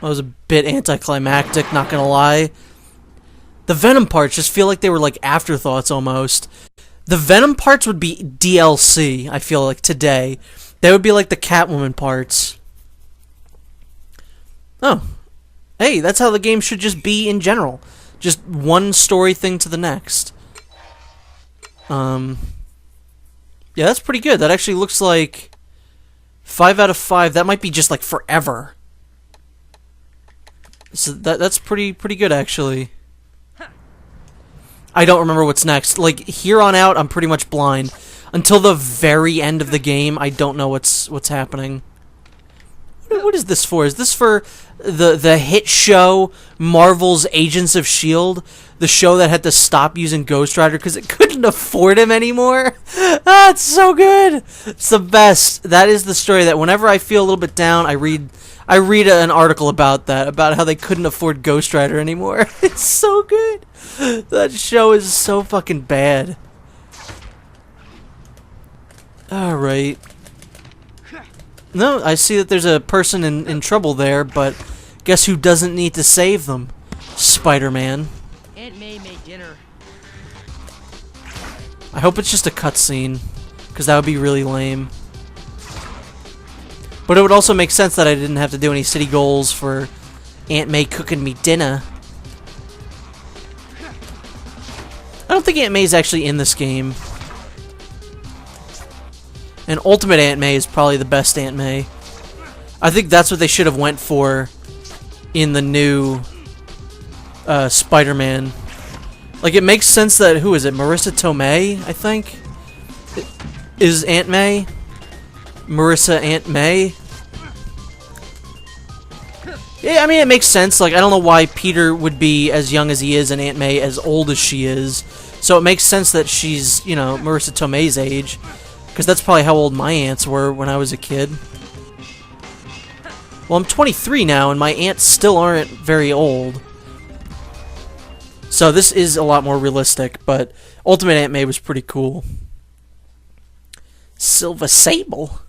That was a bit anticlimactic, not gonna lie. The Venom parts just feel like they were like afterthoughts almost. The Venom parts would be DLC, I feel like, today. They would be like the Catwoman parts. Oh. Hey, that's how the game should just be in general. Just one story thing to the next. Yeah, that's pretty good. That actually looks like 5 out of 5. That might be just like forever. So that's pretty good actually. I don't remember what's next. Like here on out, I'm pretty much blind until the very end of the game. I don't know what's happening. What is this for? Is this for the hit show Marvel's Agents of S.H.I.E.L.D.? The show that had to stop using Ghost Rider because it couldn't afford him anymore? Ah, it's so good! It's the best. That is the story that whenever I feel a little bit down, I read an article about that, about how they couldn't afford Ghost Rider anymore. It's so good! That show is so fucking bad. Alright. No, I see that there's a person in trouble there, but guess who doesn't need to save them? Spider-Man. Aunt May made dinner. I hope it's just a cutscene, because that would be really lame. But it would also make sense that I didn't have to do any city goals for Aunt May cooking me dinner. I don't think Aunt May's actually in this game. And Ultimate Aunt May is probably the best Aunt May. I think that's what they should have went for in the new Spider-Man. Like, it makes sense that, who is it, Marissa Tomei, I think? Is Aunt May? Marissa Aunt May? Yeah, I mean, it makes sense. Like, I don't know why Peter would be as young as he is and Aunt May as old as she is. So it makes sense that she's, you know, Marissa Tomei's age. Because that's probably how old my aunts were when I was a kid. Well, I'm 23 now, and my aunts still aren't very old. So this is a lot more realistic, but Ultimate Aunt May was pretty cool. Silver Sable.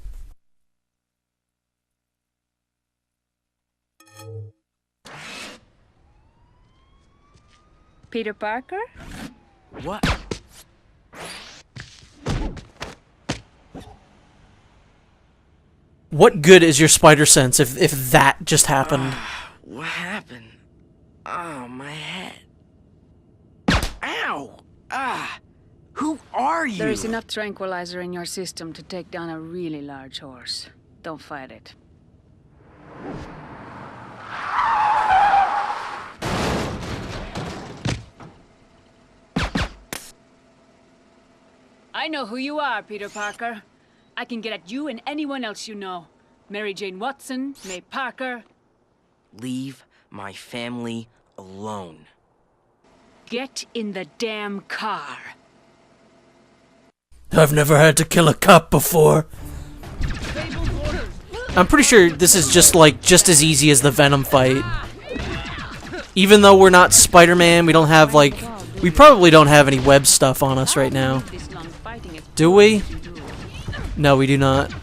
Peter Parker? What? What good is your spider sense if that just happened? What happened? Oh, my head. Ow! Ah! Who are you? There is enough tranquilizer in your system to take down a really large horse. Don't fight it. I know who you are, Peter Parker. I can get at you and anyone else you know. Mary Jane Watson, May Parker. Leave my family alone. Get in the damn car. I've never had to kill a cop before. I'm pretty sure this is just as easy as the Venom fight. Even though we're not Spider-Man, we don't have we probably don't have any web stuff on us right now. Do we? No, we do not.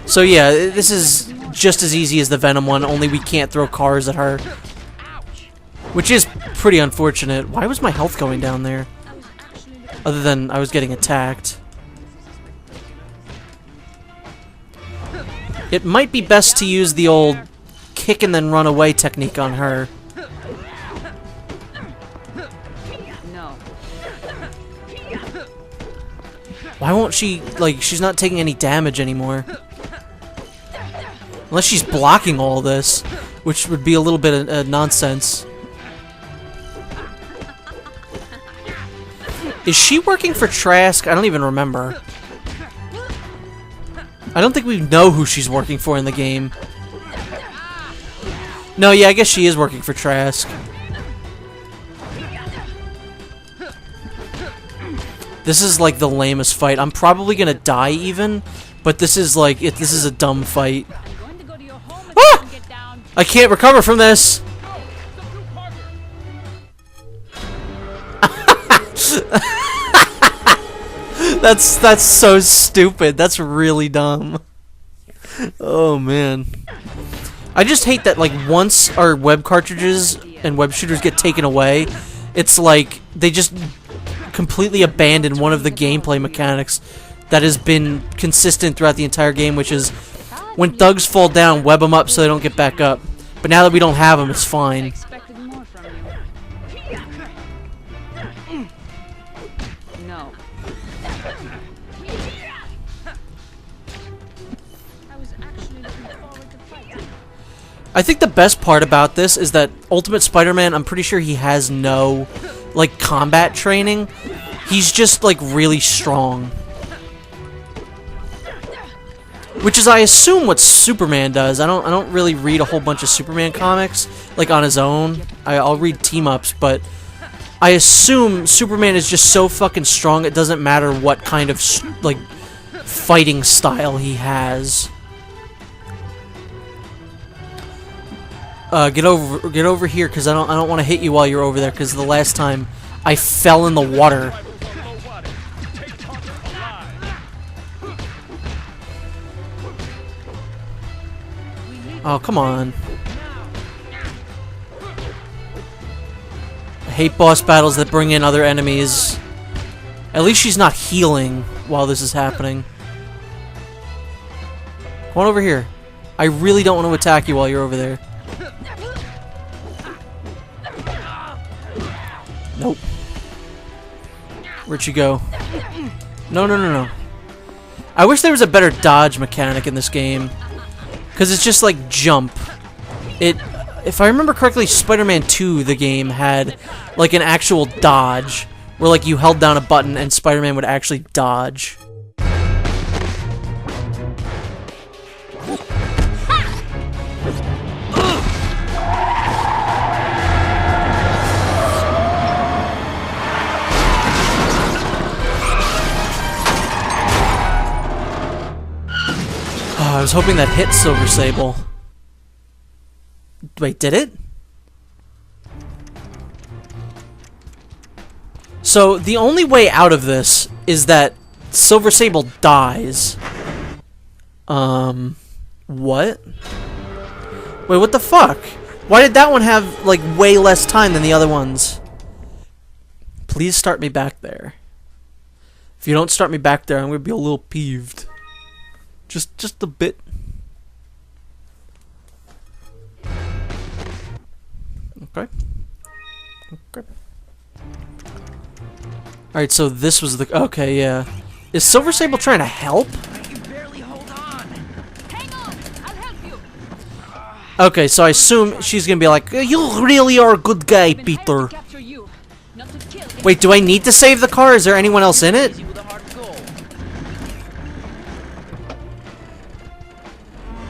So yeah, this is just as easy as the Venom one, only we can't throw cars at her. Which is pretty unfortunate. Why was my health going down there? Other than I was getting attacked. It might be best to use the old kick and then run away technique on her. No. Why won't she, she's not taking any damage anymore. Unless she's blocking all this, which would be a little bit of nonsense. Is she working for Trask? I don't even remember. I don't think we know who she's working for in the game. No, yeah, I guess she is working for Trask. This is like the lamest fight. I'm probably gonna die even, but this is this is a dumb fight. Ah! I can't recover from this. That's so stupid. That's really dumb. Oh man. I just hate that, like, once our web cartridges and web shooters get taken away, it's like they just completely abandon one of the gameplay mechanics that has been consistent throughout the entire game, which is when thugs fall down, web them up so they don't get back up. But now that we don't have them, it's fine. Expected more from you. No. I was actually looking forward to fighting. I think the best part about this is that Ultimate Spider-Man, I'm pretty sure he has no, like, combat training. He's just, like, really strong. Which is, I assume, what Superman does. I don't really read a whole bunch of Superman comics, like, on his own. I'll read team-ups, but I assume Superman is just so fucking strong it doesn't matter what kind of, like, fighting style he has. Get over here, because I don't want to hit you while you're over there, because the last time I fell in the water. Oh, come on. I hate boss battles that bring in other enemies. At least she's not healing while this is happening. Come on over here. I really don't want to attack you while you're over there. Nope. Where'd she go? No, no, no, no. I wish there was a better dodge mechanic in this game. Because it's just like jump. If I remember correctly, Spider-Man 2, the game, had like an actual dodge. Where like you held down a button and Spider-Man would actually dodge. I was hoping that hit Silver Sable. Wait, did it? So, the only way out of this is that Silver Sable dies. What? Wait, what the fuck? Why did that one have, like, way less time than the other ones? Please start me back there. If you don't start me back there, I'm gonna be a little peeved. Just a bit. Okay. Okay. Alright, so this was the... Okay, yeah. Is Silver Sable trying to help? I can barely hold on. Hang on, I'll help you. Okay, so I assume she's gonna be like, you really are a good guy, Peter. Capture you, not to kill. Wait, do I need to save the car? Is there anyone else in it? Easy with a hard goal.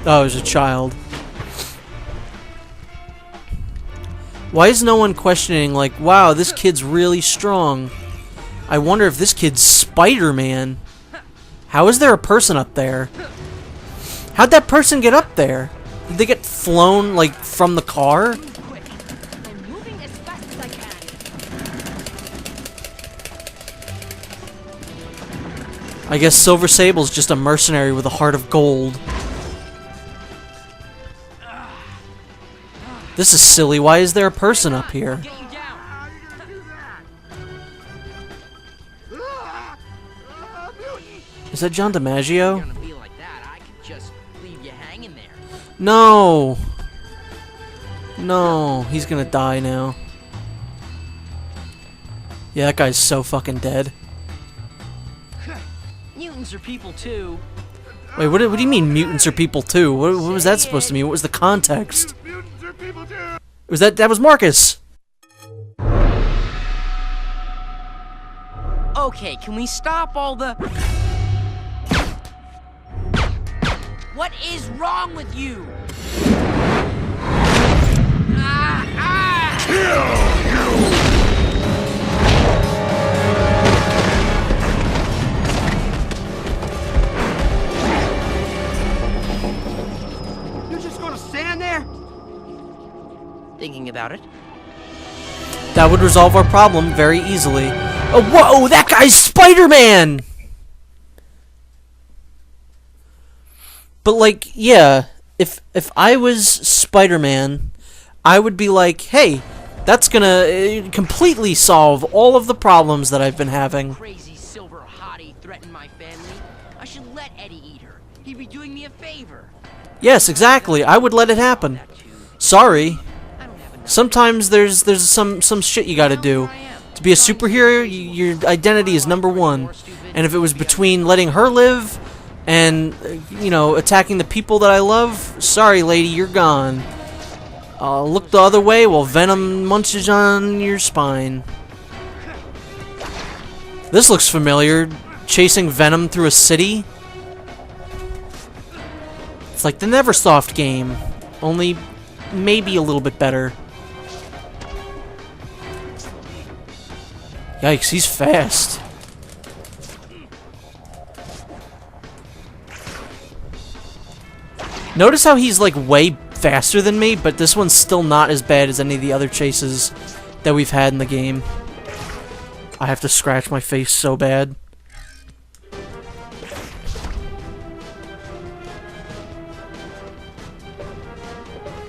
Oh, it was a child. Why is no one questioning, like, wow, this kid's really strong? I wonder if this kid's Spider-Man. How is there a person up there? How'd that person get up there? Did they get flown, like, from the car? I'm moving as fast as I can. I guess Silver Sable's just a mercenary with a heart of gold. This is silly. Why is there a person up here? Get you down. Is that John DiMaggio? Gonna be like that. I could just leave you hanging there. No! No, he's gonna die now. Yeah, that guy's so fucking dead. Mutants are people too. Wait, what do you mean mutants are people too? What was that supposed to mean? What was the context? Was that was Marcus? Okay, can we stop all the... What is wrong with you? You're just gonna stand there? Thinking about it. That would resolve our problem very easily. Oh, whoa! That guy's Spider-Man! But, like, yeah. if I was Spider-Man, I would be like, hey, that's gonna completely solve all of the problems that I've been having. Crazy silver hottie threatened my family. I should let Eddie eat her. He'd be doing me a favor. Yes, exactly. I would let it happen. Sorry. Sometimes there's some shit you gotta do. To be a superhero, your identity is #1. And if it was between letting her live and, you know, attacking the people that I love, sorry, lady, you're gone. Look the other way while Venom munches on your spine. This looks familiar. Chasing Venom through a city. It's like the Neversoft game, only maybe a little bit better. Yikes, he's fast. Notice how he's like way faster than me, but this one's still not as bad as any of the other chases that we've had in the game. I have to scratch my face so bad.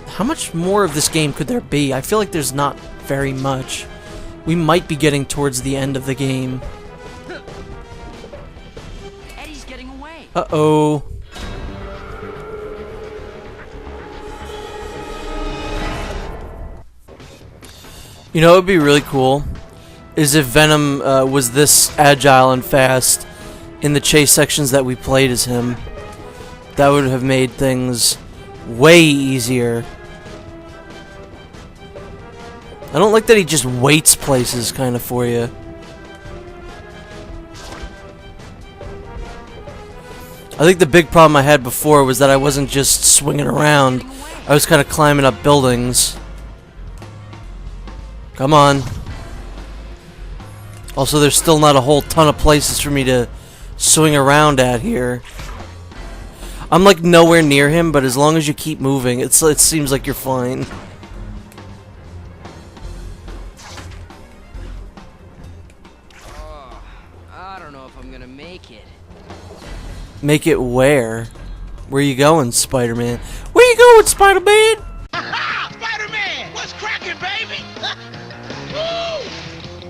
How much more of this game could there be? I feel like there's not very much. We might be getting towards the end of the game. Eddie's getting away. Uh-oh. You know what would be really cool? Is if Venom was this agile and fast in the chase sections that we played as him. That would have made things way easier. I don't like that he just waits places kind of for you. I think the big problem I had before was that I wasn't just swinging around. I was kind of climbing up buildings. Come on. Also, there's still not a whole ton of places for me to swing around at here. I'm like nowhere near him, but as long as you keep moving, it seems like you're fine. I don't know if I'm gonna make it. Make it where? Where you going, Spider-Man? Where you going, Spider-Man? Aha! Spider-Man! What's cracking, baby? Woo!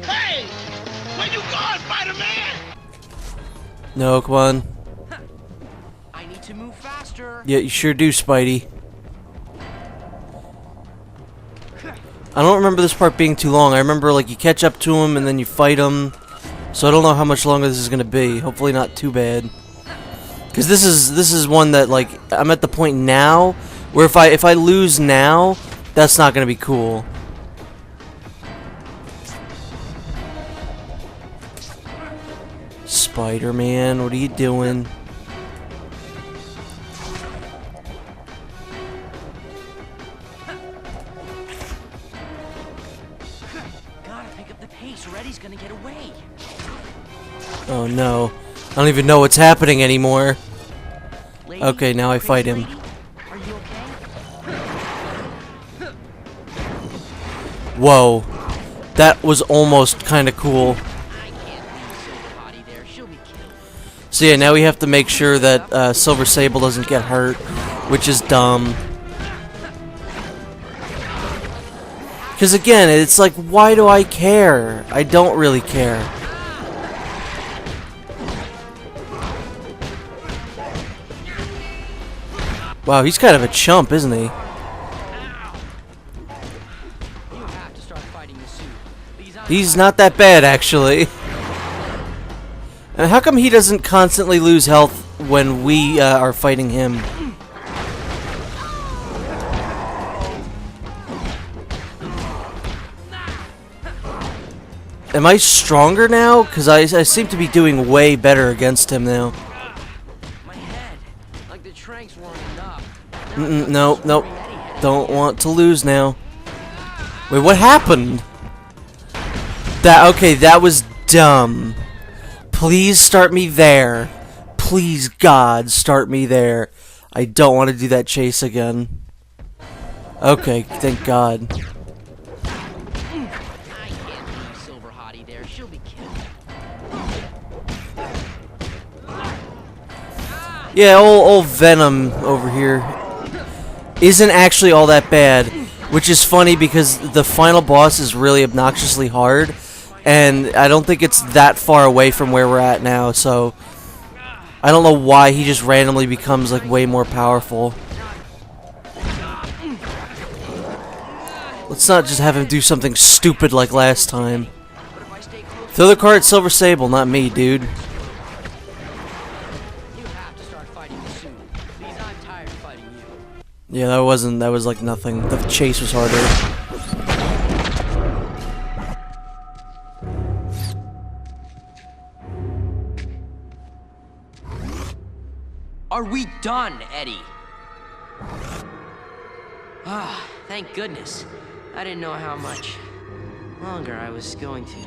Hey! Where you going, Spider-Man? No, come on. I need to move faster. Yeah, you sure do, Spidey. I don't remember this part being too long. I remember, like, you catch up to him and then you fight him. So I don't know how much longer this is gonna be. Hopefully not too bad. Because this is one that, like, I'm at the point now where if I lose now, that's not gonna be cool. Spider-Man, what are you doing? Gotta pick up the pace or Eddie's gonna get away. Oh no. I don't even know what's happening anymore. Lady, Okay, now I fight him. lady, are you okay? Whoa. That was almost kind of cool. I can't leave Silver Hottie there. She'll be killed. So yeah, now we have to make sure that Silver Sable doesn't get hurt, which is dumb. Because again, it's like, why do I care? I don't really care. Wow, he's kind of a chump, isn't he? You have to start fighting the suit. He's not that bad, actually. And how come he doesn't constantly lose health when we are fighting him? Am I stronger now? Because I seem to be doing way better against him now. My head, like the tranks weren't enough. No, nope. Don't want to lose now. Wait, what happened? Okay, that was dumb. Please start me there. Please, God, start me there. I don't want to do that chase again. Okay, thank God. I can't leave Silver Hottie there. She'll be killed. Yeah, old Venom over here. isn't actually all that bad, which is funny because the final boss is really obnoxiously hard, and I don't think it's that far away from where we're at now, so I don't know why he just randomly becomes like way more powerful. Let's not just have him do something stupid like last time. Throw the card at Silver Sable, not me, dude. You have to start fighting me soon. Please, I'm tired of fighting you. Yeah, that was like nothing. The chase was harder. Are we done, Eddie? Ah, thank goodness. I didn't know how much longer I was going to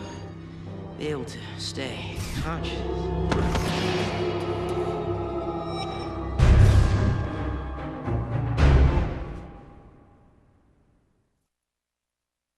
be able to stay conscious.